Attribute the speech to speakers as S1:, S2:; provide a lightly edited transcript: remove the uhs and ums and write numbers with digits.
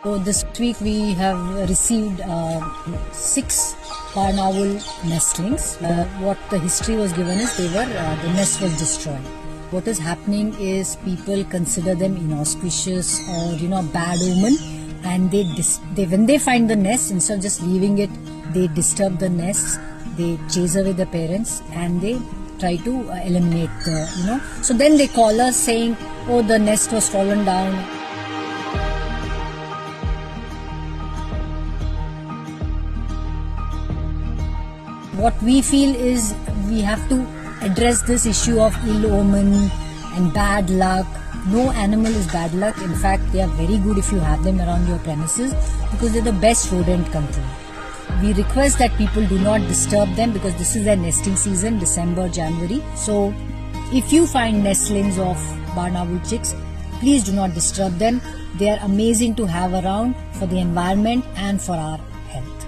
S1: So this week we have received 6 barn owl nestlings. What the history was given is the nest was destroyed. What is happening is people consider them inauspicious or bad omen, and they when they find the nest, instead of just leaving it, they disturb the nests, they chase away the parents, and they try to eliminate the So then they call us saying, "Oh, the nest was fallen down." What we feel is we have to address this issue of ill omen and bad luck. No animal is bad luck. In fact, they are very good if you have them around your premises because they're the best rodent control. We request that people do not disturb them because this is their nesting season, December, January. So if you find nestlings of barn owl chicks, please do not disturb them. They are amazing to have around for the environment and for our health.